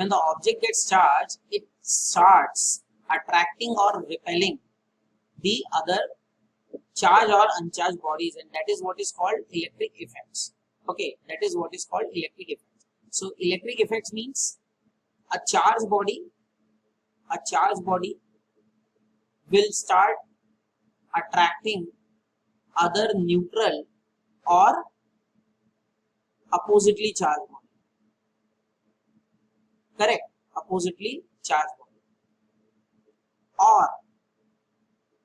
when the object gets charged, it starts attracting or repelling the other charged or uncharged bodies, and that is what is called electric effects. Okay, that is what is called electric effects. So electric effects means a charged body will start attracting other neutral or oppositely charged body. Correct? Oppositely charged body. Or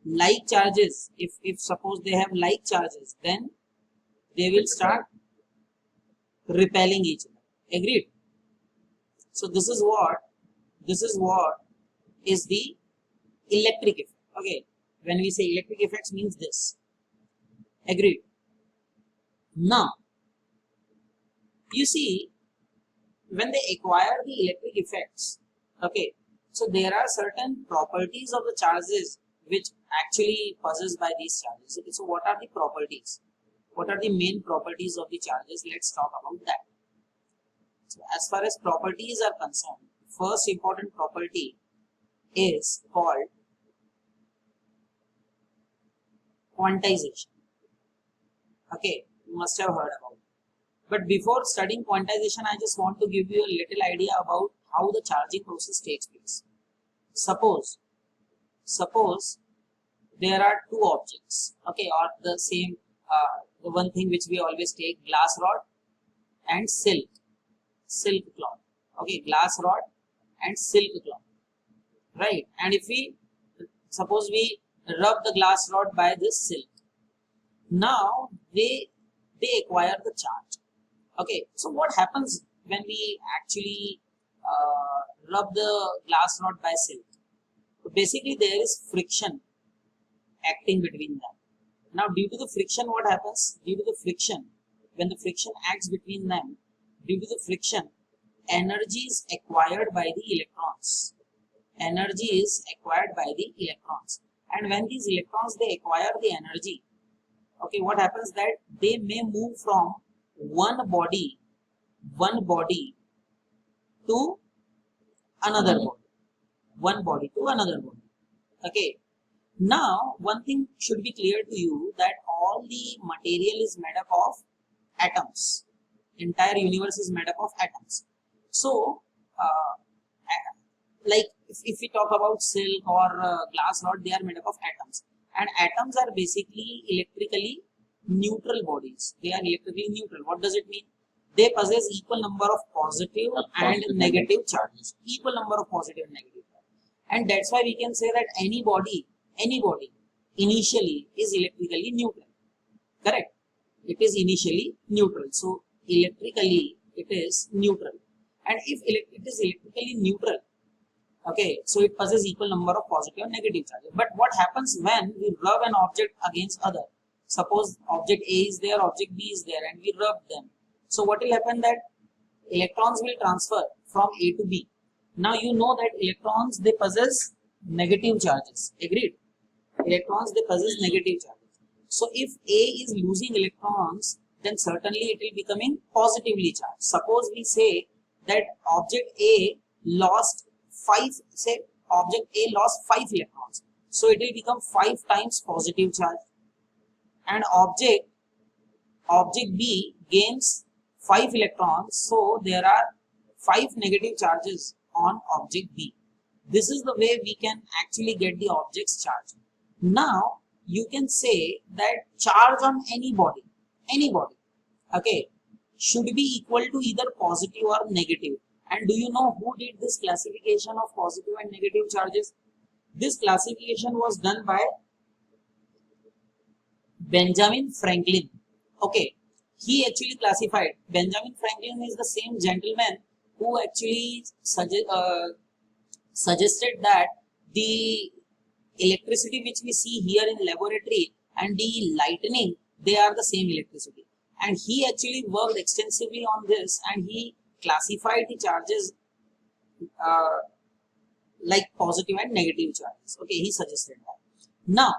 like charges, if suppose they have like charges, then they will start repelling each other. Agreed? So this is what is the electric effect. Okay, when we say electric effects means this. Agreed? Now, you see, when they acquire the electric effects, okay, so there are certain properties of the charges which actually possessed by these charges. Okay, so what are the properties? What are the main properties of the charges? Let's talk about that. So as far as properties are concerned, first important property is called quantization. Okay, you must have heard about it. But before studying quantization, I just want to give you a little idea about how the charging process takes place. Suppose there are two objects, okay, or the same, the one thing which we always take, glass rod and silk cloth. Okay, glass rod and silk cloth, right? And if we suppose we rub the glass rod by this silk, now they acquire the charge. Okay, so what happens when we actually rub the glass rod by silk? So basically there is friction acting between them. Now due to the friction, what happens? Due to the friction, when the friction acts between them, due to the friction, energy is acquired by the electrons. Energy is acquired by the electrons. And when these electrons, they acquire the energy, okay, what happens that they may move from one body to another body. One body to another body. Okay. Now, one thing should be clear to you, that all the material is made up of atoms. Entire universe is made up of atoms. So, like if we talk about silk or glass rod, they are made up of atoms. And atoms are basically electrically neutral bodies. They are electrically neutral. What does it mean? They possess equal number of positive and negative charges. Equal number of positive and negative charges. And that's why we can say that any body initially is electrically neutral. Correct? It is initially neutral. So electrically it is neutral. And if it is electrically neutral, okay, so it possesses equal number of positive and negative charges. But what happens when we rub an object against other? Suppose object A is there, object B is there, and we rub them. So what will happen, that electrons will transfer from A to B. Now you know that electrons, they possess negative charges. Agreed? Electrons, they possess negative charges. So if A is losing electrons, then certainly it will becoming positively charged. Suppose we say that object A lost 5 electrons. So it will become 5 times positive charge. And object B gains 5 electrons. So there are 5 negative charges on object B. This is the way we can actually get the object's charge. Now you can say that charge on any body, okay, should be equal to either positive or negative. And do you know who did this classification of positive and negative charges? This classification was done by Benjamin Franklin. Okay, he actually classified. Benjamin Franklin is the same gentleman who actually suggested that the electricity which we see here in laboratory and the lightning, they are the same electricity. And he actually worked extensively on this, and he classified the charges like positive and negative charges. Okay, he suggested that. Now,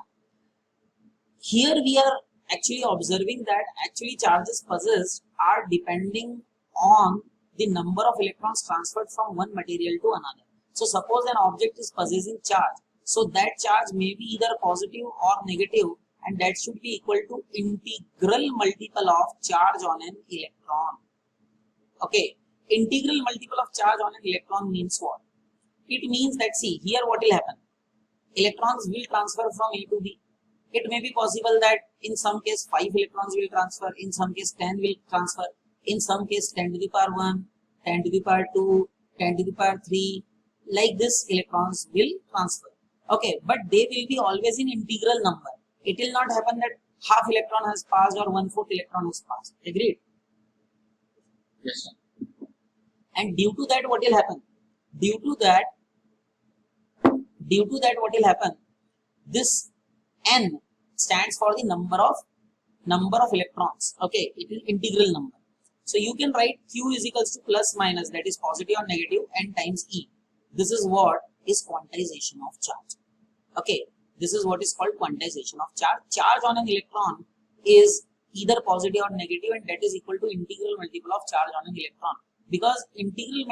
here we are actually observing that actually charges possessed are depending on the number of electrons transferred from one material to another. So suppose an object is possessing charge, so that charge may be either positive or negative, and that should be equal to integral multiple of charge on an electron. Okay, integral multiple of charge on an electron means what? It means that, see, here what will happen? Electrons will transfer from A to B. It may be possible that in some case 5 electrons will transfer, in some case 10 will transfer, in some case 10 to the power 1, 10 to the power 2, 10 to the power 3, like this electrons will transfer. Okay, but they will be always in integral number. It will not happen that half electron has passed or 1/4 electron has passed. Agreed? Yes, sir. And due to that, what will happen? Due to that, what will happen? This n stands for the number of electrons. Okay, it is integral number. So you can write Q is equals to plus minus, that is positive or negative, n times E. This is what is quantization of charge. Okay, this is what is called quantization of charge. Charge on an electron is either positive or negative, and that is equal to integral multiple of charge on an electron. Because integral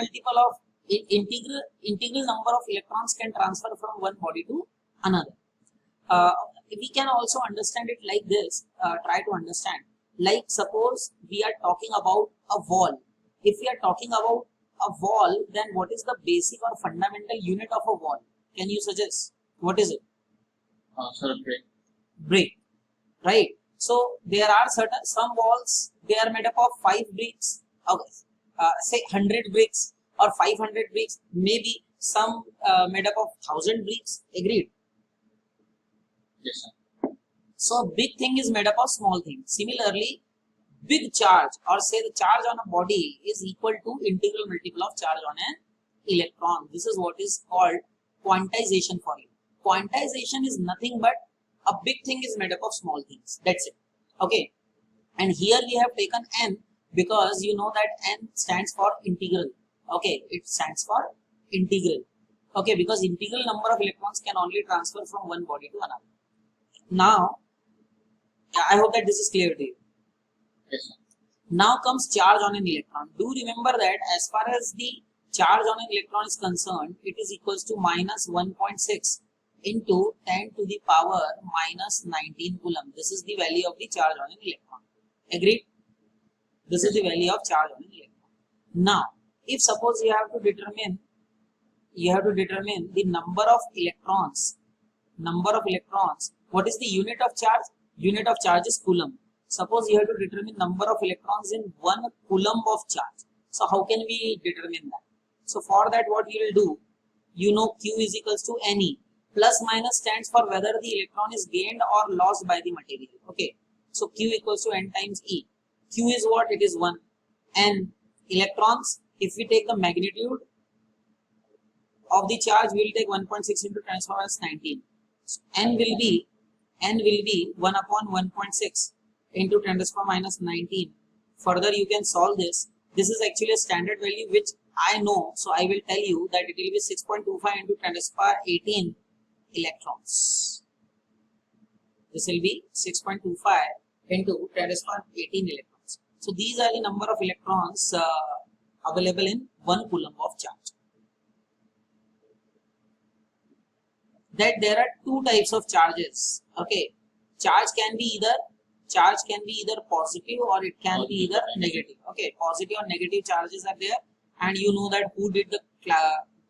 number of electrons can transfer from one body to another. We can also understand it like this. Try to understand. Like suppose we are talking about a wall. If we are talking about a wall, then what is the basic or fundamental unit of a wall? Can you suggest? What is it? Sir, Brick. Right. So there are some walls, they are made up of 5 bricks. Okay. Say 100 bricks or 500 bricks. Maybe some made up of 1000 bricks. Agreed? yes, sir. So big thing is made up of small things. Similarly, big charge or say the charge on a body is equal to integral multiple of charge on an electron. This is what is called quantization for you. Quantization is nothing but a big thing is made up of small things. That's it. Okay. And here we have taken n because you know that n stands for integral. Okay. It stands for integral. Okay. Because integral number of electrons can only transfer from one body to another. Now, I hope that this is clear to you. Yes, sir. Now comes charge on an electron. Do remember that as far as the charge on an electron is concerned, it is equals to minus 1.6 into 10 to the power minus 19 coulomb. This is the value of the charge on an electron. Agreed? This is the value of charge on an electron. Now, if suppose you have to determine the number of electrons. What is the unit of charge? Unit of charge is coulomb. Suppose you have to determine number of electrons in 1 coulomb of charge. So how can we determine that? So for that, what you will do, you know Q is equals to Ne. Plus minus stands for whether the electron is gained or lost by the material. Okay. So Q equals to N times E. Q is what? It is 1. And electrons, if we take the magnitude of the charge, we will take 1.6 into 10 to the power 19. So N will be 1 upon 1.6 into 10 to the power minus 19. Further, you can solve this. This is actually a standard value which I know. So I will tell you that it will be 6.25 into 10 to the power 18 electrons. This will be 6.25 into 10 to the power 18 electrons. So these are the number of electrons available in 1 coulomb of charge. That there are 2 types of charges. Okay, charge can be either positive or it can be either negative. Okay, positive or negative charges are there, and you know that who did the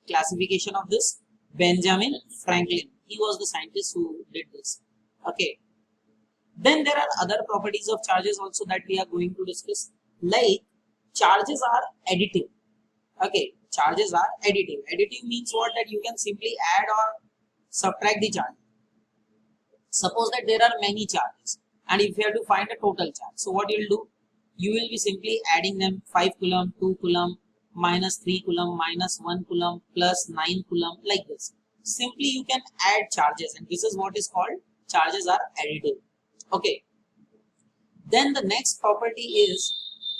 classification of this? Benjamin Franklin. He was the scientist who did this. Okay. Then there are other properties of charges also that we are going to discuss. Like charges are additive. Okay, charges are additive. Additive means what? That you can simply add or subtract the charge. Suppose that there are many charges, and if you have to find a total charge, so what you will do? You will be simply adding them: 5 coulomb, 2 coulomb, minus 3 coulomb, minus 1 coulomb, plus 9 coulomb, like this. Simply you can add charges, and this is what is called charges are additive. Okay. Then the next property is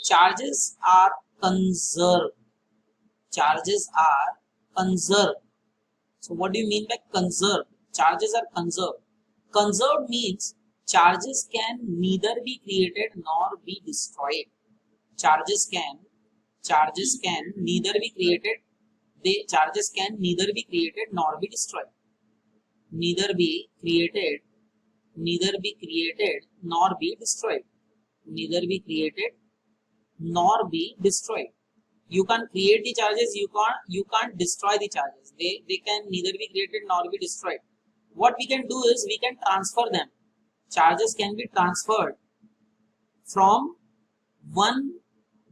charges are conserved. Charges are conserved. So what do you mean by conserved? Charges are conserved. Conserved means charges can neither be created nor be destroyed. Charges can charges can neither be created nor be destroyed. Neither be created nor be destroyed. Neither be created nor be destroyed. You can't create the charges, you can't destroy the charges. They can neither be created nor be destroyed. What we can do is we can transfer them. Charges can be transferred from one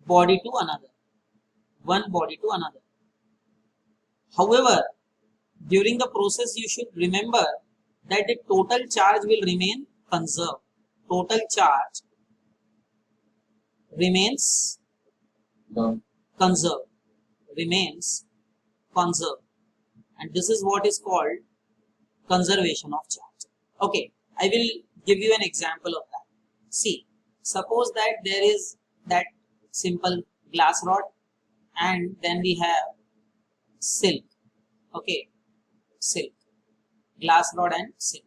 body to another. However, during the process you should remember that the total charge will remain conserved. Total charge remains conserved, and this is what is called conservation of charge. Okay, I will give you an example of that. See, suppose that there is that simple glass rod and then we have silk. Okay, silk, glass rod and silk.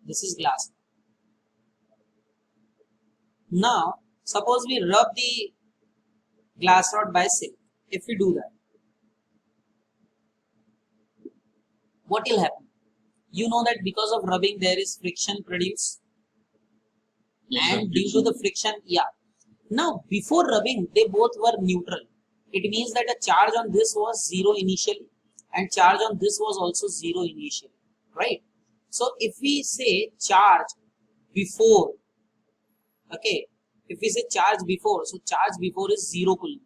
This is glass rod. Now suppose we rub the glass rod by silk. If we do that, what will happen? You know that because of rubbing there is friction produced, and due to the friction, now before rubbing they both were neutral. It means that a charge on this was 0 initially and charge on this was also 0 initially, right? So if we say charge before, okay, if we say charge before, so charge before is 0 coulomb,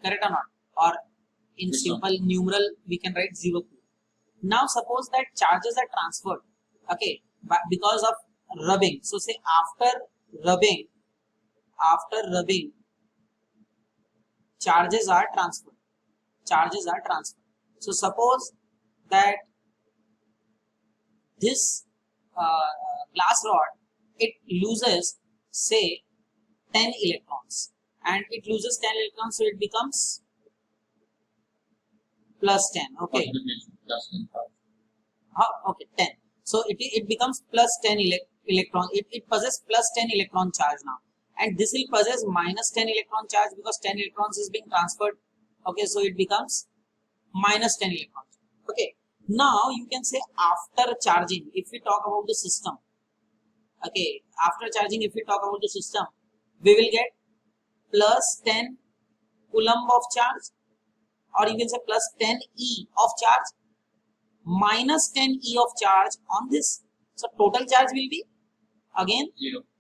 correct or not? Or in simple numeral we can write 0 coulomb. Now suppose that charges are transferred, okay, because of rubbing. So say after rubbing, charges are transferred. So suppose that this glass rod, it loses say 10 electrons, and it loses 10 electrons, so it becomes plus 10. Okay, okay, 10. So it becomes plus 10 electron. It possesses plus 10 electron charge now, and this will possess minus 10 electron charge because 10 electrons is being transferred. Okay, so it becomes minus 10 electrons. Okay, now you can say after charging, if we talk about the system, okay, after charging, if we talk about the system, we will get plus 10 coulomb of charge, or you can say plus 10 E of charge minus 10 E of charge on this. So total charge will be again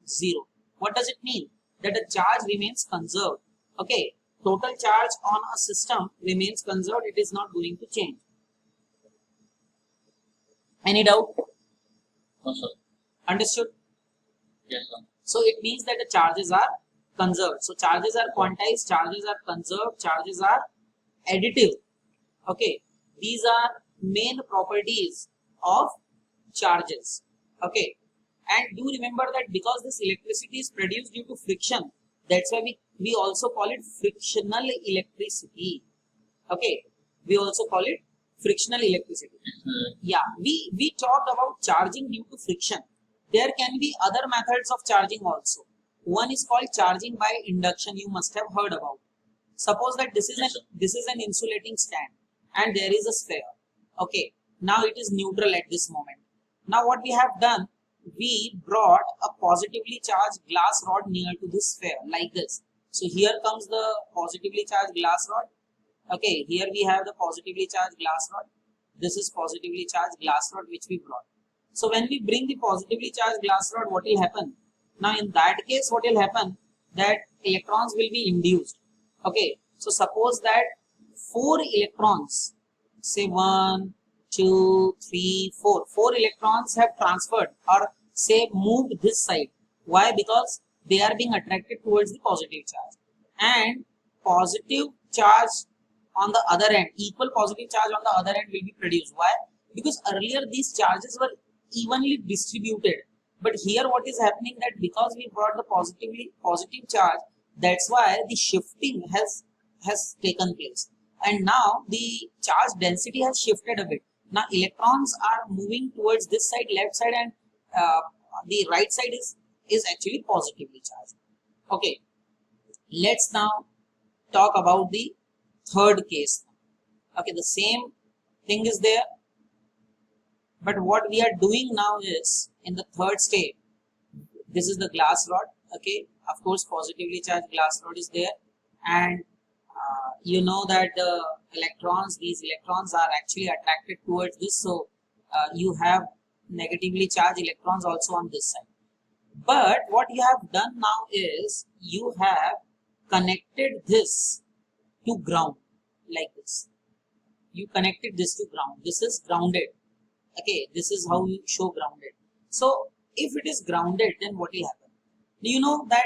0. What does it mean? That the charge remains conserved. Okay, total charge on a system remains conserved. It is not going to change. Any doubt? No, sir. Understood? Yes, sir. So it means that the charges are conserved. So charges are quantized, charges are conserved, charges are additive. Okay, these are main properties of charges. Okay, and do remember that because this electricity is produced due to friction, that's why we also call it frictional electricity. Okay, we also call it frictional electricity. Yeah, we talked about charging due to friction. There can be other methods of charging also. One is called charging by induction. You must have heard about. Suppose that this is an insulating stand and there is a sphere. Okay, now it is neutral at this moment. Now what we have done, we brought a positively charged glass rod near to this sphere like this. So here comes the positively charged glass rod. Okay, here we have the positively charged glass rod. This is positively charged glass rod which we brought. So when we bring the positively charged glass rod, what will happen? Now in that case, what will happen? That electrons will be induced. Okay, so suppose that 4 electrons, say 1, 2, 3, 4. 4 electrons have transferred or say moved this side. Why? Because they are being attracted towards the positive charge. And positive charge on the other end, equal positive charge on the other end will be produced. Why? Because earlier these charges were evenly distributed. But here what is happening, that because we brought the positive charge, that's why the shifting has taken place. And now the charge density has shifted a bit. Now electrons are moving towards this side, left side, and the right side is actually positively charged. Okay, let's now talk about the third case. Okay, the same thing is there, but what we are doing now is in the third step, this is the glass rod. Okay, of course positively charged glass rod is there, and you know that the electrons, these electrons are actually attracted towards this, so you have negatively charged electrons also on this side. But what you have done now is you have connected this to ground like this. You connected this to ground. This is grounded. Okay, this is how you show grounded. So if it is grounded, then what will happen? Do you know that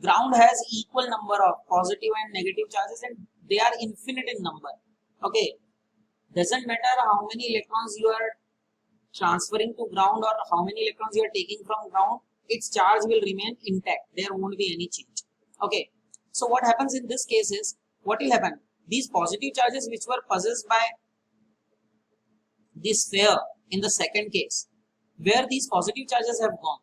ground has equal number of positive and negative charges, and they are infinite in number. Okay, doesn't matter how many electrons you are transferring to ground or how many electrons you are taking from ground, its charge will remain intact. There won't be any change. Okay, so what happens in this case is, what will happen? These positive charges which were possessed by this sphere in the second case, where these positive charges have gone.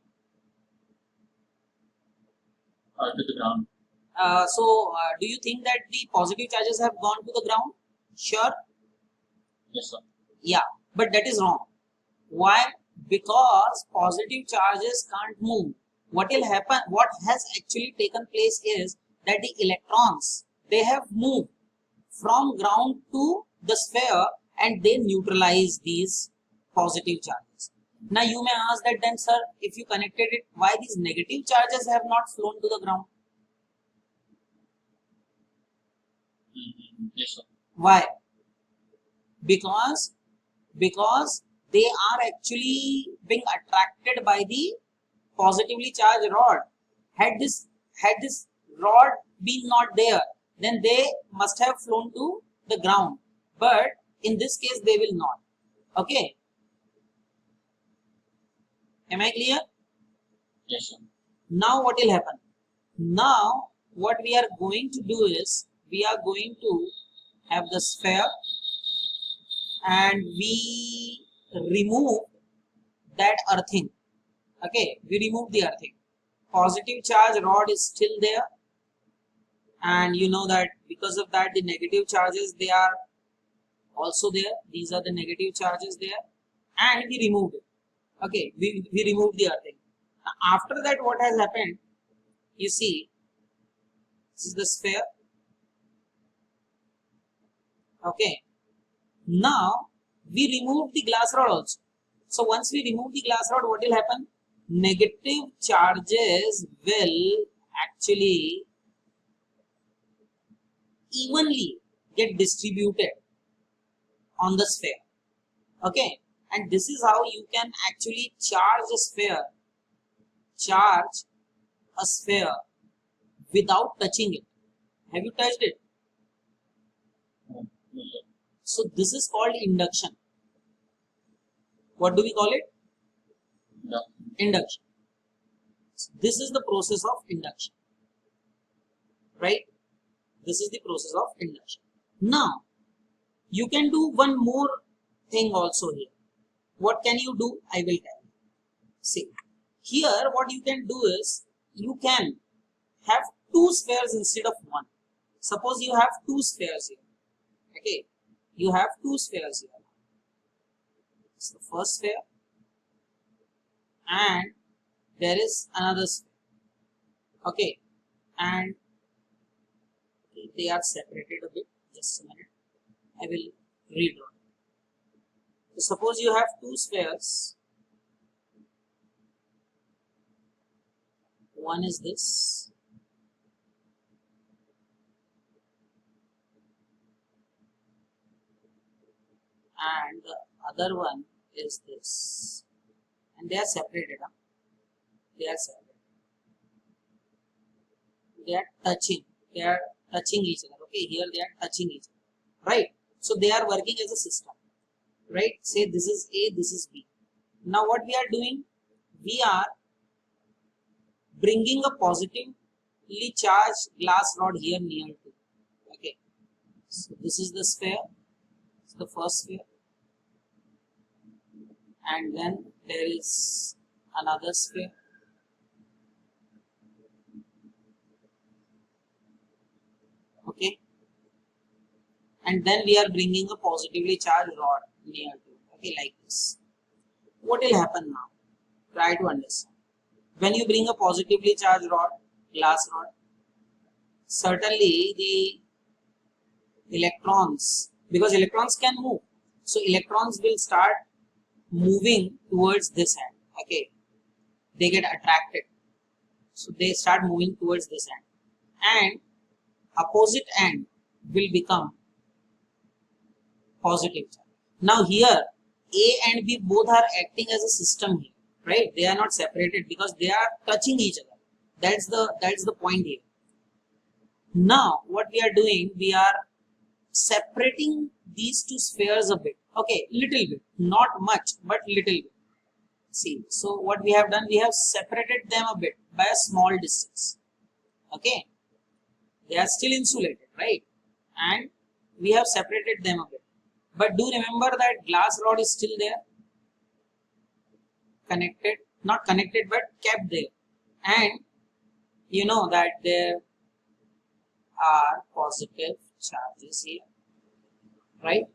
To the ground. Do you think that the positive charges have gone to the ground? Sure. Yes, sir. Yeah, but that is wrong. Why? Because positive charges can't move. What will happen? What has actually taken place is that the electrons, they have moved from ground to the sphere and they neutralize these positive charges. Now you may ask that then, sir, if you connected it, why these negative charges have not flown to the ground? Yes, sir. Why? Because they are actually being attracted by the positively charged rod. Had this rod been not there, then they must have flown to the ground. But in this case, they will not. Okay. Am I clear? Yes, sir. Now what will happen? Now what we are going to do is, we are going to have the sphere and we remove that earthing. Okay, we remove the earthing. Positive charge rod is still there, and you know that because of that the negative charges, they are also there. These are the negative charges there, and we removed it. Okay, we removed the earthing. Now, after that, what has happened? You see, this is the sphere. Okay, now we remove the glass rod also. So once we remove the glass rod, what will happen? Negative charges will actually evenly get distributed on the sphere. Okay, and this is how you can actually charge a sphere without touching it. Have you touched it? Yes, sir. So this is called induction. What do we call it? Yeah. Induction. This is the process of induction, right? This is the process of induction. Now you can do one more thing also here. What can you do? I will tell you. See, here what you can do is, you can have two spheres instead of one. Suppose you have two spheres here. Okay, you have two spheres here. It's the first sphere, and there is another sphere. Okay, and they are separated a bit. Just a minute, I will redraw. So suppose you have two spheres. One is this, and the other one is this, and they are separated. Huh? They are separated. They are touching. They are touching each other. Okay, here they are touching each other. Right. So they are working as a system. Right. Say this is A, this is B. Now what we are doing? We are bringing a positively charged glass rod here near to. Okay. So this is the sphere. It's the first sphere. And then there is another sphere. and then we are bringing a positively charged rod near to it, okay, like this. What will happen now? Try to understand. When you bring a positively charged rod, glass rod, certainly the electrons, because electrons can move, so electrons will start moving towards this end, okay, they get attracted, so they start moving towards this end, and opposite end will become positive charge. Now here A and B both are acting as a system here, right? They are not separated because they are touching each other. That's the point here. Now what we are doing, we are separating these two spheres a bit, okay, little bit, not much but little bit. See, so what we have done, we have separated them a bit by a small distance, okay, they are still insulated, right, and we have separated them a bit, but do remember that glass rod is still there, connected, not connected but kept there, and you know that there are positive charges here, right,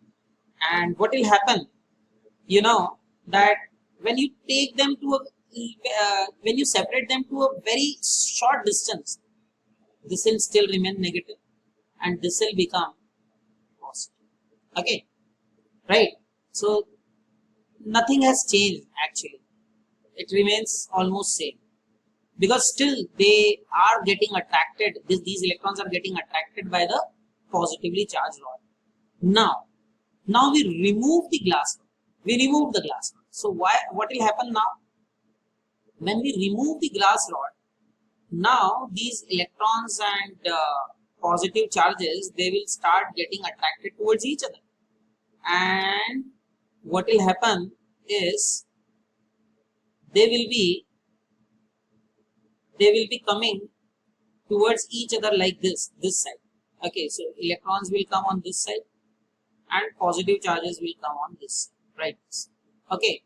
and what will happen, you know that when you take them to a when you separate them to a very short distance, this will still remain negative and this will become positive, okay, right, so nothing has changed actually, it remains almost same, because still they are getting attracted, these electrons are getting attracted by the positively charged rod. Now we remove the glass rod, we remove the glass rod. So what will happen now? When we remove the glass rod, now these electrons and positive charges, they will start getting attracted towards each other, and what will happen is they will be coming towards each other like this side, okay, so electrons will come on this side and positive charges will come on this side, right, okay,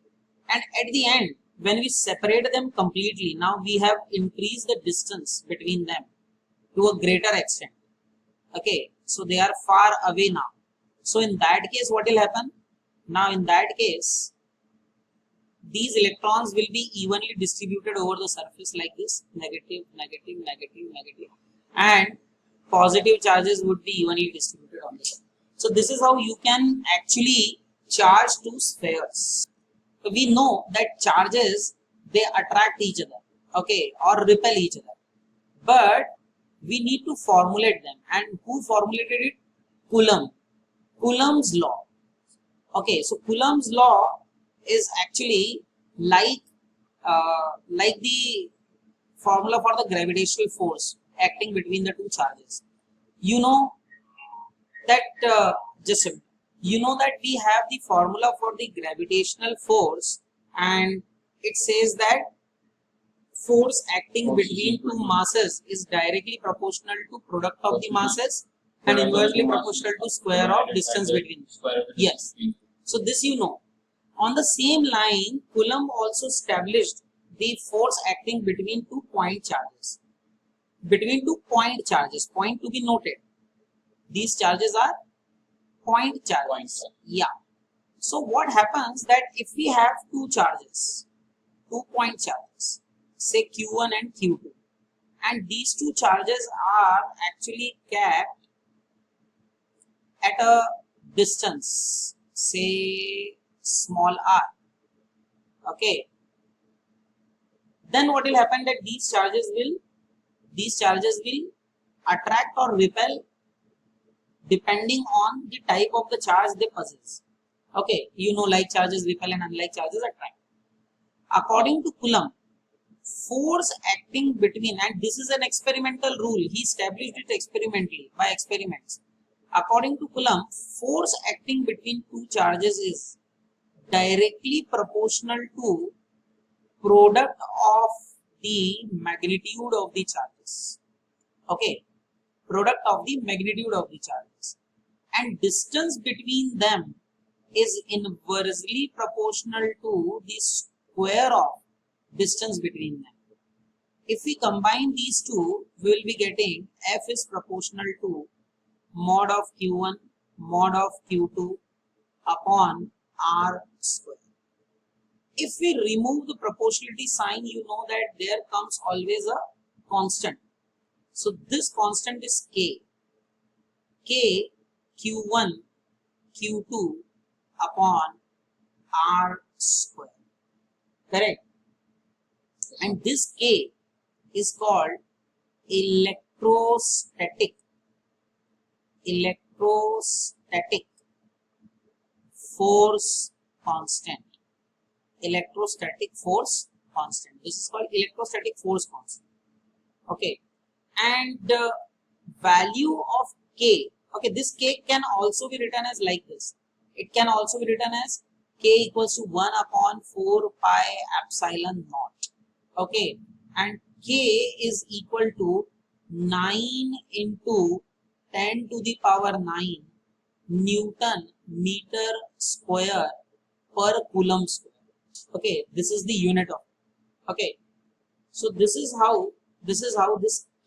and at the end when we separate them completely, now we have increased the distance between them to a greater extent, okay, so they are far away now. So in that case what will happen? Now in that case these electrons will be evenly distributed over the surface like this, negative, negative, negative, negative, and positive charges would be evenly distributed on the surface. So this is how you can actually charge two spheres. So we know that charges, they attract each other, okay, or repel each other, but we need to formulate them, and who formulated it? Coulomb's law, okay, so Coulomb's law is actually like the formula for the gravitational force acting between the two charges. You know that you know that we have the formula for the gravitational force, and it says that force acting between two masses is directly proportional to product of the masses and inversely proportional to square of distance between them. Yes, so this you know. On the same line, Coulomb also established the force acting between 2 point charges. Between 2 point charges, point to be noted. These charges are point charges. Yeah. So what happens that if we have two charges, 2 point charges, say Q1 and Q2, and these two charges are actually kept at a distance, say small r, okay, then what will happen that these charges will attract or repel depending on the type of the charge they possess, okay, you know, like charges repel and unlike charges attract. According to Coulomb, force acting between, and this is an experimental rule, he established it experimentally by experiments. According to Coulomb, force acting between two charges is directly proportional to product of the magnitude of the charges, okay, product of the magnitude of the charges, and distance between them is inversely proportional to the square of distance between them. If we combine these two, we will be getting F is proportional to mod of Q1 mod of q2 upon r square. If we remove the proportionality sign, you know that there comes always a constant. So this constant is k. K q1 q2 upon r square. Correct? And this k is called electrostatic force constant. Electrostatic force constant. This is called electrostatic force constant. Okay, and the value of k. Okay, this k can also be written as like this. It can also be written as k equals to 1 upon 4 pi epsilon naught. Okay, and k is equal to 9 into 10 to the power 9 Newton meter square per coulomb square. Okay, this is the unit of. Okay, so this is how this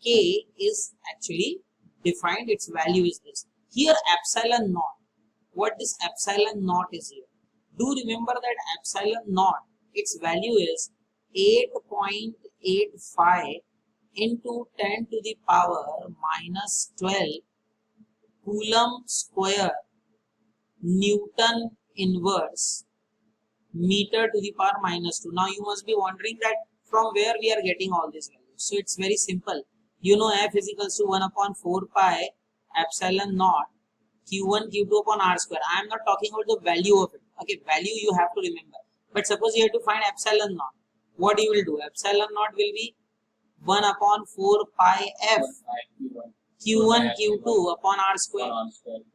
k is actually defined. Its value is this. Here epsilon naught. What this epsilon naught is here? Do remember that epsilon naught, its value is 8.85 into 10 to the power minus 12 coulomb square Newton inverse meter to the power minus 2. Now you must be wondering that from where we are getting all these values. So it's very simple. You know F is equals to 1 upon 4 pi epsilon naught q1 q2 upon r square. I am not talking about the value of it. Okay, value you have to remember. But suppose you have to find epsilon naught. What you will do? Epsilon naught will be 1 upon 4 pi f q1 q2 upon r square.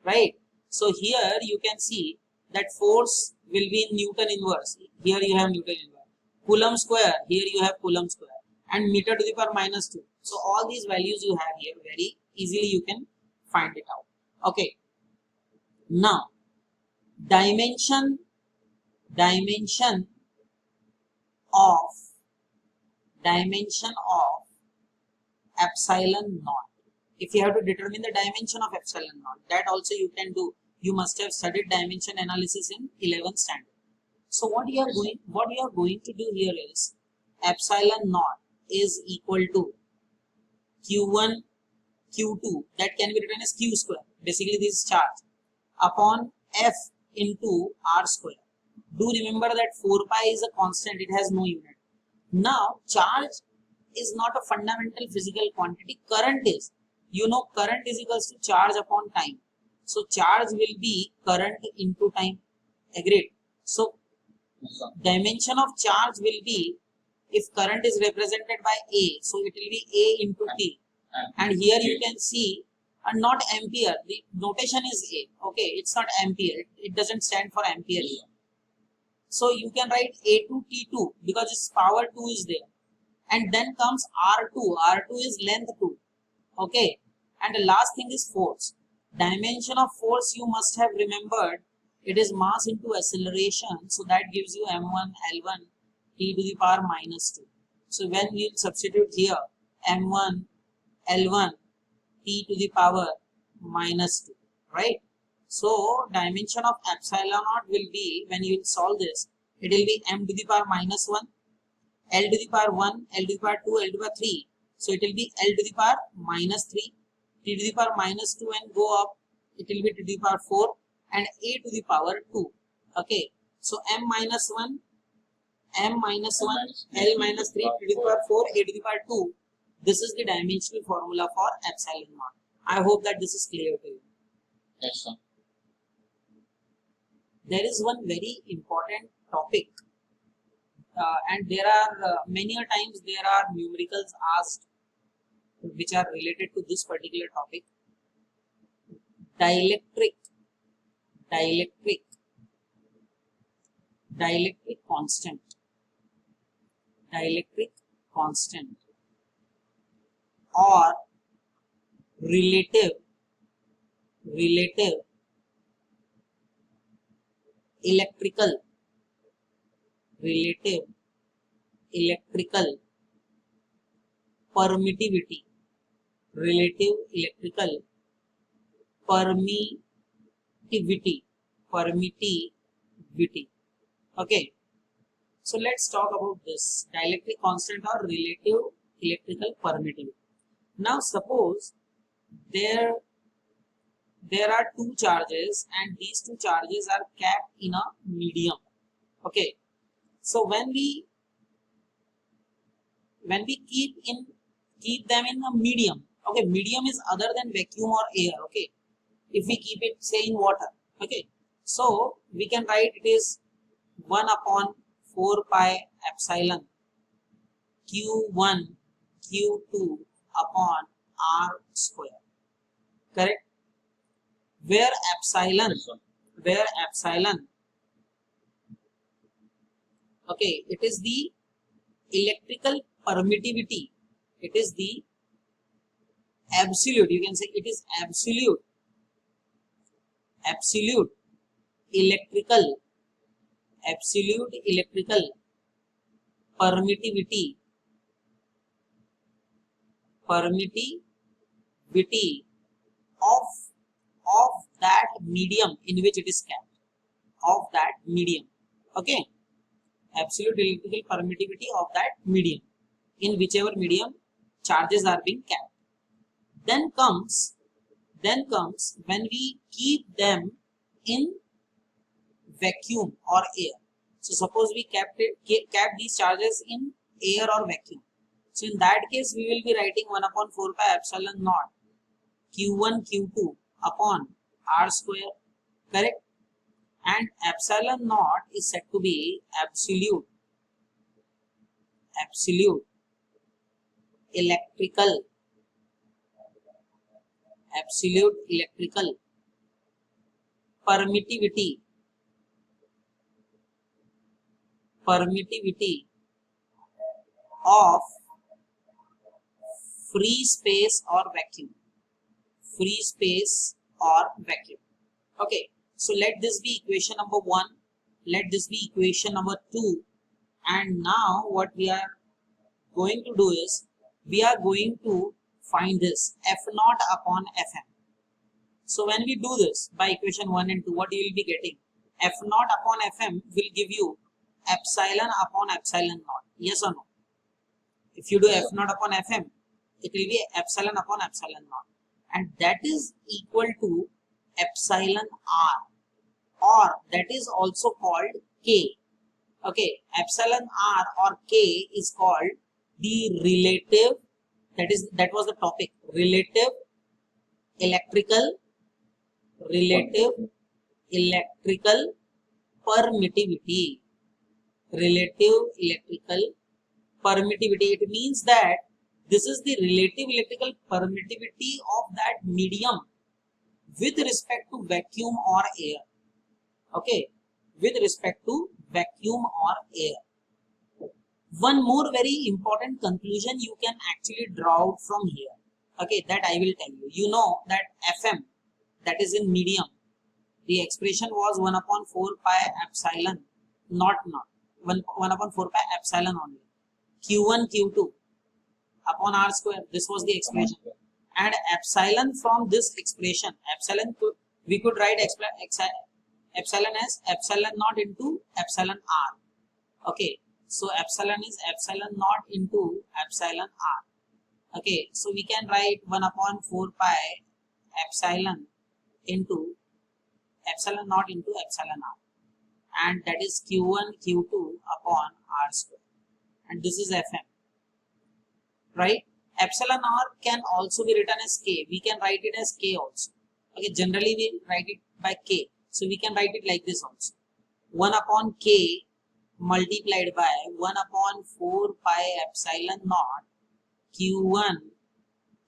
Right? So here you can see that force will be in Newton inverse. Here you have Newton inverse. Coulomb square, here you have Coulomb square. And meter to the power minus 2. So all these values you have here, very easily you can find it out. Okay. Now, dimension of epsilon naught. If you have to determine the dimension of epsilon naught, that also you can do. You must have studied dimension analysis in 11th standard. So what you are going to do here is epsilon naught is equal to q1 q2, that can be written as q square. Basically this is charge upon f into r square. Do remember that 4 pi is a constant, it has no unit. Now charge is not a fundamental physical quantity, current is. You know current is equals to charge upon time. So charge will be current into time. Agreed? So dimension of charge will be, if current is represented by A, so it will be A into T. And here you can see, not ampere, the notation is A. Okay, it's not ampere, it doesn't stand for ampere here. So you can write A to T2 because its power 2 is there. And then comes R2, R2 is length 2. Okay, and the last thing is force. Dimension of force you must have remembered, it is mass into acceleration, so that gives you m1 l1 t to the power minus 2. So when we substitute here m1 l1 t to the power minus 2, right? So dimension of epsilon naught will be, when you solve this, it will be m to the power minus 1, l to the power 1, l to the power 2, l to the power 3. So it will be l to the power minus 3, t to the power minus 2, and go up, it will be to the power 4 and a to the power 2. Okay, so m minus 1, m minus 1, l minus 3, to the power 4, a to the power 2. This is the dimensional formula for epsilon naught. I hope that this is clear to you. Yes, sir. There is one very important topic, and there are many a times there are numericals asked which are related to this particular topic. Dielectric constant, or relative electrical permittivity, relative electrical permittivity permittivity. Okay, so let's talk about this dielectric constant or relative electrical permittivity. Now suppose there are two charges and these two charges are kept in a medium. Okay, so when we keep them in a medium, okay, medium is other than vacuum or air. Okay, if we keep it say in water, okay, so we can write it is 1 upon 4 pi epsilon q1 q2 upon r square, correct? Where epsilon, okay, it is the electrical permittivity, it is the absolute, you can say it is absolute electrical permittivity of that medium in which it is kept, of that medium. Okay, absolute electrical permittivity of that medium in whichever medium charges are being kept. Then comes when we keep them in vacuum or air. So suppose we kept these charges in air or vacuum. So in that case we will be writing 1 upon 4 pi epsilon naught q1 q2 upon r square, correct? And epsilon naught is said to be absolute electrical permittivity of free space or vacuum. Okay, so let this be equation number 1, let this be equation number 2, and now what we are going to do is we are going to find this f naught upon fm. So when we do this by equation 1 and 2, what you will be getting? F naught upon fm will give you epsilon upon epsilon naught. Yes or no? If you do f naught upon fm, it will be epsilon upon epsilon naught, and that is equal to epsilon r, or that is also called k. Okay, epsilon r or k is called the relative, that was the topic, relative electrical permittivity. It means that this is the relative electrical permittivity of that medium with respect to vacuum or air. Okay, with respect to vacuum or air. One more very important conclusion you can actually draw out from here. Okay, that I will tell you. You know that Fm, that is in medium, the expression was 1 upon 4 pi epsilon, not 1 upon 4 pi epsilon only. Q1, Q2 upon r square, this was the expression. And epsilon from this expression, we could write epsilon as epsilon naught into epsilon r. Okay, so epsilon is epsilon naught into epsilon r. Okay, so we can write 1 upon 4 pi epsilon into epsilon naught into epsilon r, and that is q1 q2 upon r square, and this is fm, right? Epsilon r can also be written as k. We can write it as k also. Okay, generally we write it by k, so we can write it like this also: 1 upon k multiplied by 1 upon 4 pi epsilon naught q1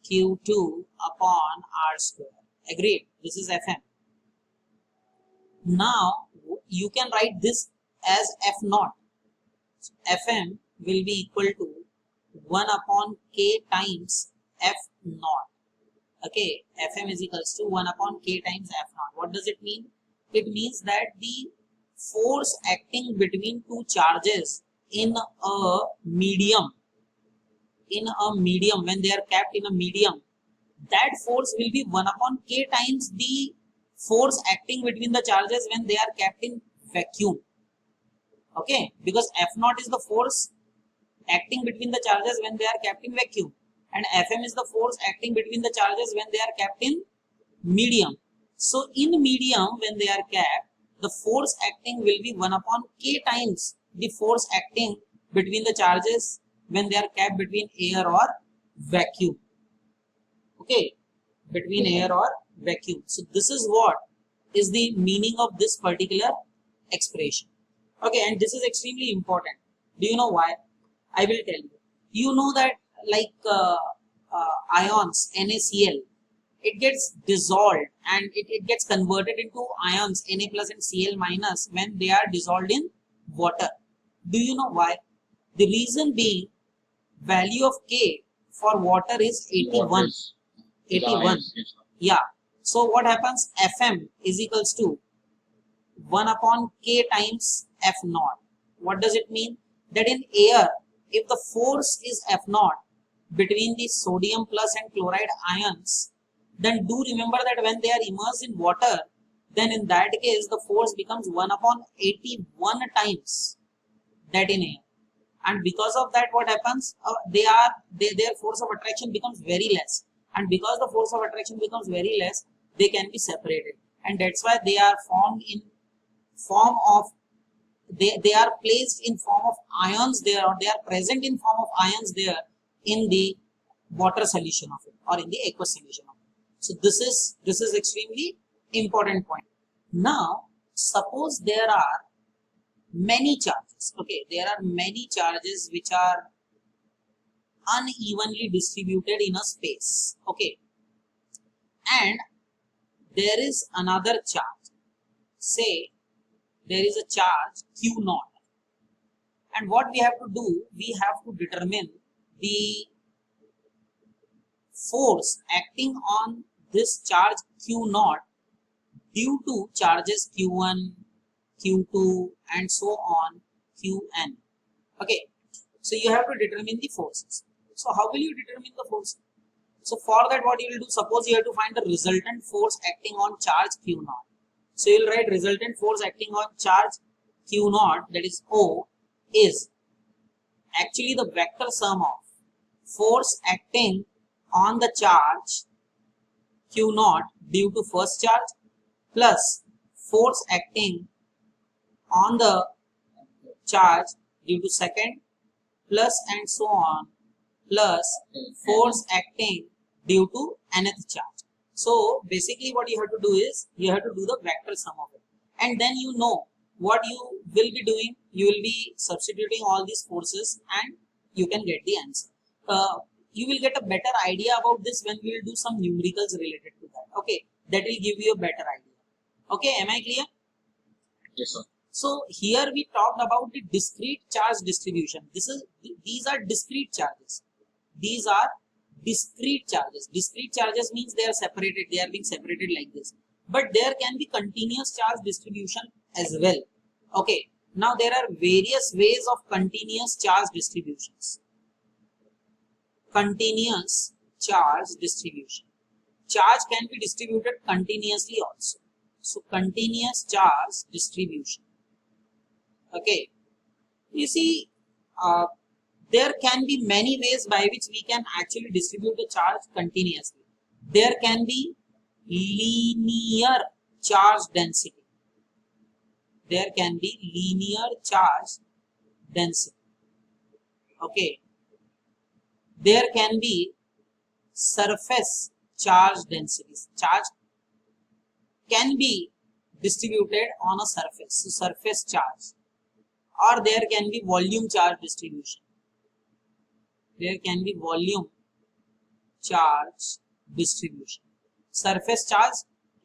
q2 upon r square. Agreed? This is fm. Now you can write this as f naught. So fm will be equal to 1 upon k times f naught. Okay, fm is equals to 1 upon k times f naught. What does it mean? It means that the force acting between two charges in a medium, when they are kept in a medium, that force will be 1 upon k times the force acting between the charges when they are kept in vacuum. Okay, because F naught is the force acting between the charges when they are kept in vacuum, and Fm is the force acting between the charges when they are kept in medium. So in medium, when they are kept, the force acting will be 1 upon k times the force acting between the charges when they are kept between air or vacuum. Okay, between air or vacuum. So this is what is the meaning of this particular expression. Okay, and this is extremely important. Do you know why? I will tell you. You know that like ions NaCl, it gets dissolved and it gets converted into ions Na plus and Cl minus when they are dissolved in water. Do you know why? The reason being, value of K for water is 81. 81. Yeah. So what happens? Fm is equals to 1 upon K times F naught. What does it mean? That in air, if the force is F naught between the sodium plus and chloride ions, then do remember that when they are immersed in water, then in that case the force becomes 1 upon 81 times that in air. And because of that, what happens? Their force of attraction becomes very less. And because the force of attraction becomes very less, they can be separated. And that's why they are formed in form of, they are placed in form of ions there, or they are present in form of ions there in the water solution of it, or in the aqueous solution of it. So this is extremely important point. Now suppose there are many charges. Okay, there are many charges which are unevenly distributed in a space. Okay, and there is another charge. Say there is a charge Q naught, and what we have to do, we have to determine the force acting on this charge Q naught due to charges Q1, Q2 and so on Qn. Okay, so you have to determine the forces. So how will you determine the force? So for that, what you will do, suppose you have to find the resultant force acting on charge Q naught. So you will write resultant force acting on charge Q naught, that is O, is actually the vector sum of force acting on the charge Q naught due to first charge plus force acting on the charge due to second, plus and so on, plus force acting due to nth charge. So basically what you have to do is, you have to do the vector sum of it, and then you know what you will be doing. You will be substituting all these forces and you can get the answer. You will get a better idea about this when we will do some numericals related to that. Okay, that will give you a better idea. Okay, am I clear? Yes, sir. So here we talked about the discrete charge distribution. These are discrete charges. These are discrete charges. Discrete charges means they are separated. They are being separated like this. But there can be continuous charge distribution as well. Okay. Now there are various ways of continuous charge distributions. Continuous charge distribution. Charge can be distributed continuously also. So continuous charge distribution. Okay, you see, there can be many ways by which we can actually distribute the charge continuously. There can be linear charge density. There can be linear charge density. Okay, there can be surface charge densities. Charge can be distributed on a surface, so surface charge. Or there can be volume charge distribution. There can be volume charge distribution. Surface charge,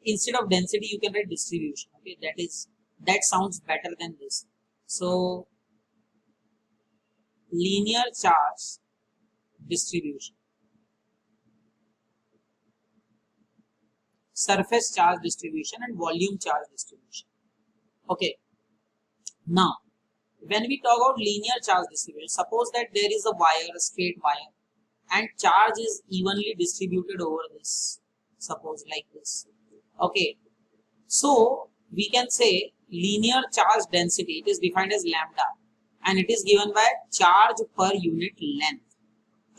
instead of density you can write distribution. Okay, that sounds better than this. So linear charge distribution, surface charge distribution and volume charge distribution. Okay, now when we talk about linear charge distribution, suppose that there is a wire, a straight wire, and charge is evenly distributed over this, suppose like this. Okay, So we can say linear charge density, it is defined as lambda, and it is given by charge per unit length.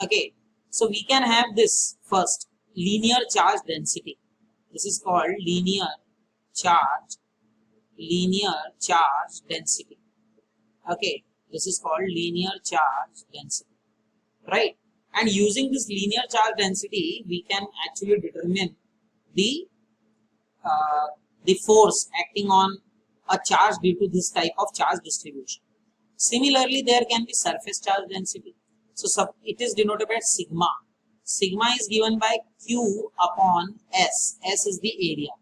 Okay, so we can have this first, linear charge density. This is called linear charge density. Okay, this is called linear charge density, right? And using this linear charge density, we can actually determine the force acting on a charge due to this type of charge distribution. Similarly, there can be surface charge density. So it is denoted by sigma. Sigma is given by Q upon S. S is the area.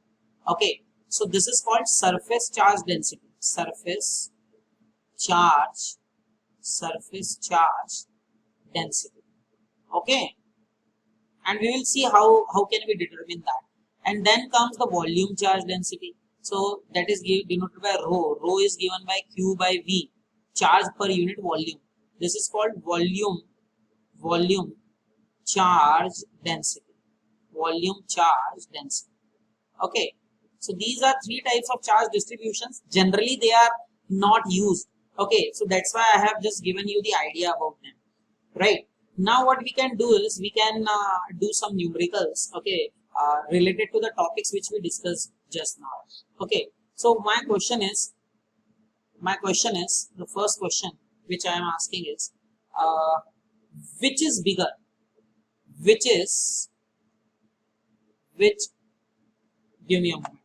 Okay, so this is called surface charge density. Surface charge density. Okay, and we will see how can we determine that. And then comes the volume charge density. So that is denoted by rho. Rho is given by Q by V, charge per unit volume. This is called volume charge density. Volume charge density. Okay, so these are three types of charge distributions. Generally they are not used. Okay, so that's why I have just given you the idea about them, right? Now what we can do is we can do some numericals, okay, related to the topics which we discussed just now. Okay, so my question is, the first question which I am asking is, which is bigger? Give me a moment.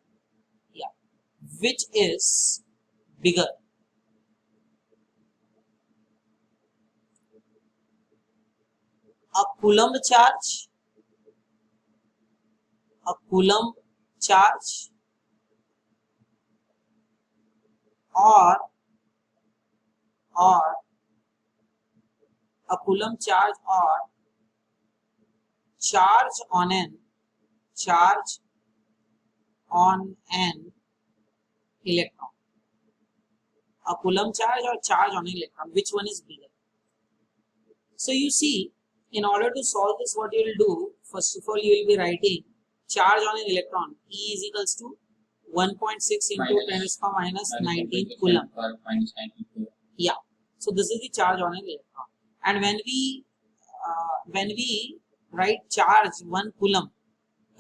Yeah, which is bigger? A Coulomb charge, or a Coulomb charge, or charge on an electron. A Coulomb charge or charge on an electron, which one is bigger? So you see, in order to solve this, what you will do, first of all, you will be writing charge on an electron, E is equals to 1.6 into 10 to the power minus 19 Coulomb. Yeah, so this is the charge on an electron. And when we write charge 1 Coulomb,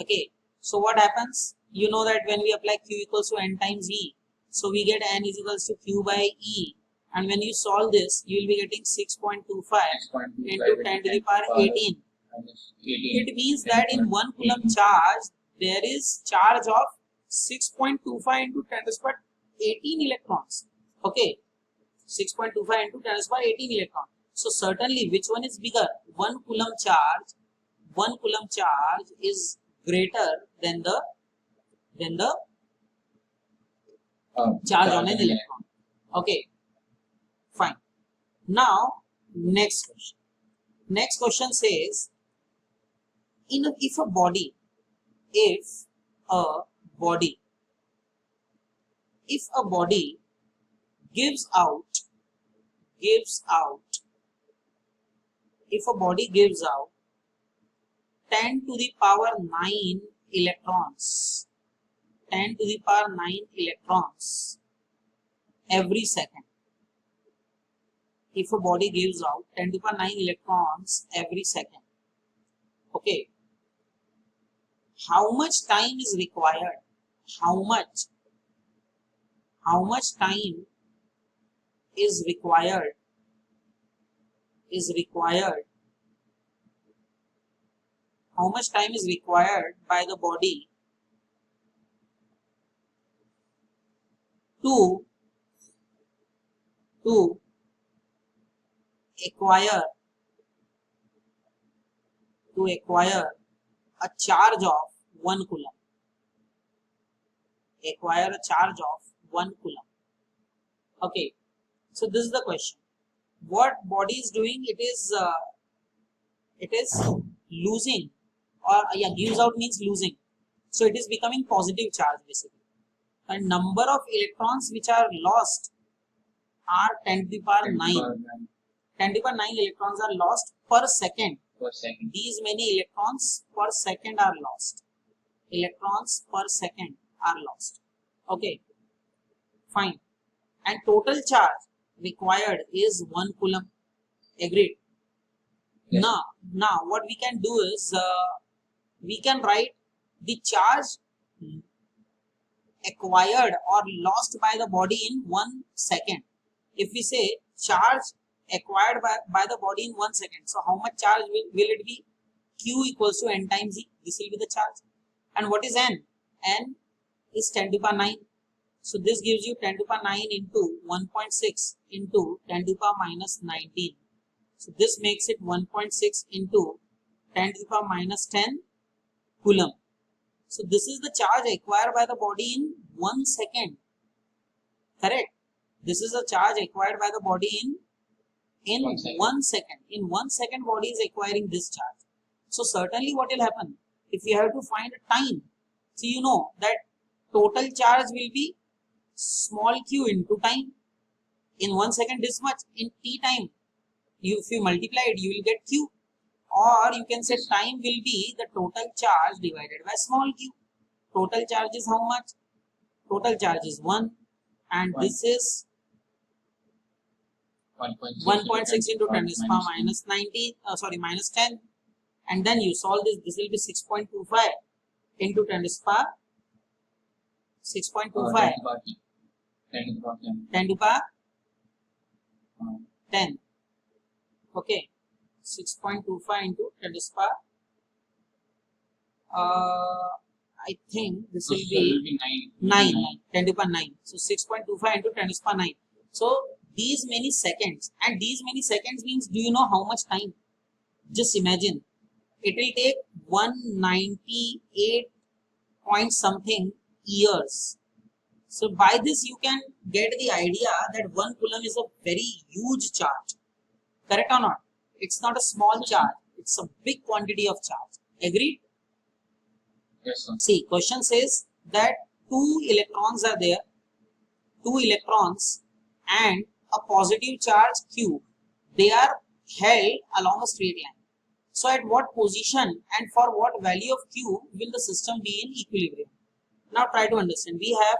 okay, so what happens? You know that when we apply Q equals to N times E, so we get N is equals to Q by E. And when you solve this, you will be getting 6.25 into 10 to the power 18. It means that in 1 Coulomb charge, there is charge of 6.25 into 10 to the power 18 electrons. Okay, 6.25 into 10 to the power 18 electrons. So certainly, which one is bigger? 1 Coulomb charge is greater than the charge on an electron. Okay, fine. Now next question says, if a body gives out 10 to the power 9 electrons every second. If a body gives out 10 to the power 9 electrons every second, okay, how much time is required? How much time is required by the body to acquire a charge of 1 Coulomb? Okay, so this is the question. What body is doing? It is losing, or gives out means losing. So it is becoming positive charge basically. And number of electrons which are lost are 10 to the power 9. 10 to the power 9 electrons are lost per second. These many electrons per second are lost. Okay, fine. And total charge required is 1 coulomb. Agreed? Yes. Now what we can do is we can write the charge acquired or lost by the body in 1 second. If we say charge acquired by the body in 1 second, so how much charge will it be? Q equals to n times E. This will be the charge. And what is n? N is 10 to the power 9. So this gives you 10 to the power 9 into 1.6 into 10 to the power minus 19. So this makes it 1.6 into 10 to the power minus 10 coulomb. So this is the charge acquired by the body in 1 second. Correct? This is the charge acquired by the body in 1 second. In 1 second, body is acquiring this charge. So certainly what will happen? If you have to find a time, so you know that total charge will be small q into time. In 1 second this much, in t time, if you multiply it, you will get q. Or you can say time will be the total charge divided by small q. Total charge is how much? Total charge is 1, and this is 1.6 into 10 to the power minus 19, minus 10. And then you solve this, this will be 6.25 into 10 to the power 6.25 10 to the power 10. Okay, 6.25 into 10 to the power I think this will be 9 10 to the power 9. So 6.25 into 10 to the power 9. So these many seconds, and these many seconds means, do you know how much time? Just imagine, it will take 198 point something years. So by this you can get the idea that 1 coulomb is a very huge charge. Correct or not? It's not a small charge, it's a big quantity of charge. Agreed? Yes, sir. See, question says that 2 electrons are there, 2 electrons and a positive charge q. They are held along a straight line. So at what position and for what value of q will the system be in equilibrium? Now try to understand. We have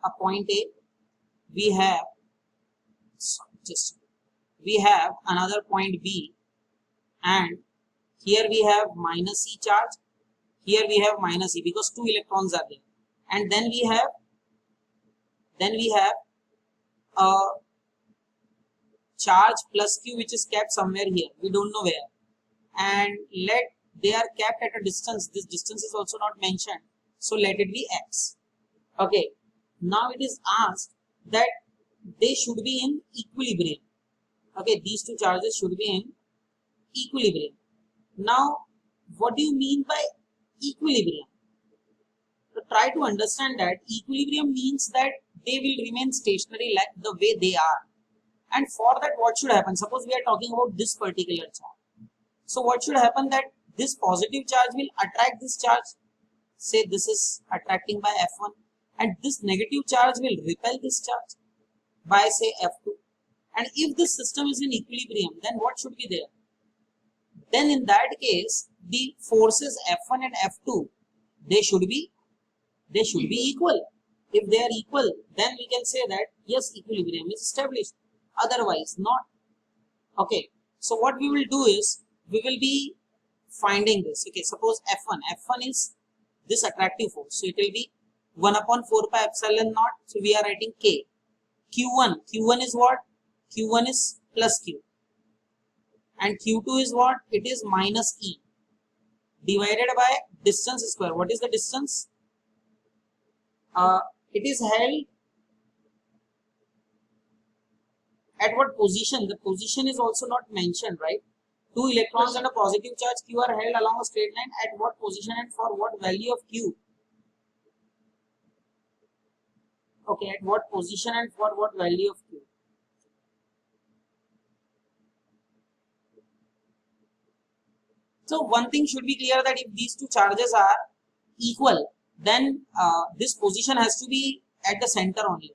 a point A, we have another point B, and here we have minus E charge, here we have minus E because 2 electrons are there, and then we have a charge plus q which is kept somewhere here, we don't know where, and they are kept at a distance. This distance is also not mentioned, so let it be x. Okay, now it is asked that they should be in equilibrium. Okay, these two charges should be in equilibrium. Now what do you mean by equilibrium? So try to understand that equilibrium means that they will remain stationary like the way they are. And for that, what should happen? Suppose we are talking about this particular charge. So what should happen? That this positive charge will attract this charge. Say this is attracting by F1, and this negative charge will repel this charge by say F2. And if this system is in equilibrium, then what should be there? Then in that case, the forces F1 and F2, they should be equal. If they are equal, then we can say that yes, equilibrium is established. Otherwise not. Okay, so what we will do is we will be finding this. Okay, suppose F1 is this attractive force, so it will be 1 upon 4 pi epsilon naught. So we are writing K. Q1 is what? Q1 is plus Q, and Q2 is what? It is minus E divided by distance square. What is the distance? It is held at what position? The position is also not mentioned, right? 2 electrons and a positive charge q are held along a straight line at what position and for what value of q? Okay, at what position and for what value of q? So one thing should be clear, that if these two charges are equal, then this position has to be at the center only.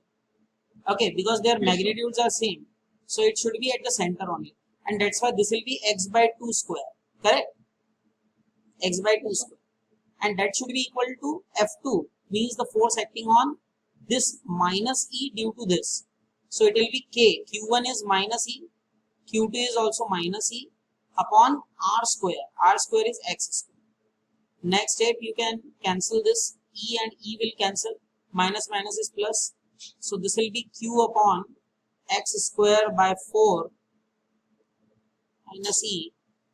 Okay, because their magnitudes are same, so it should be at the center only, and that's why this will be x by 2 square. Correct? X by 2 square, and that should be equal to F2, means the force acting on this minus E due to this. So it will be K. Q1 is minus E. Q2 is also minus E upon R square. R square is X square. Next step, you can cancel this. E and E will cancel. Minus minus is plus. So this will be Q upon X square by 4 minus E,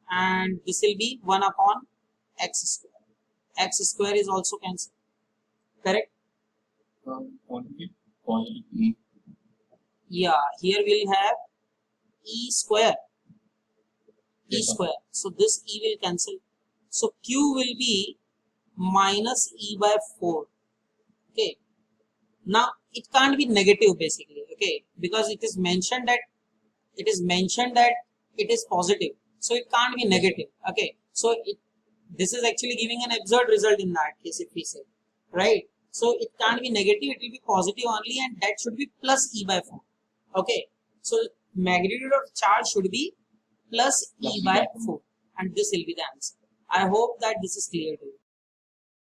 and this will be 1 upon X square. X square is also cancelled. Correct? Only positive E. Yeah, here we'll have E square. E Yes, sir. square. So this E will cancel. So Q will be minus E by 4. Okay. Now it can't be negative basically. Okay, because it is mentioned that it is positive. So it can't be negative. Okay. So this is actually giving an absurd result in that case if we say, right? So it can't be negative. It will be positive only, and that should be plus E by 4. Okay. So magnitude of charge should be plus E by 4, and this will be the answer. I hope that this is clear to you.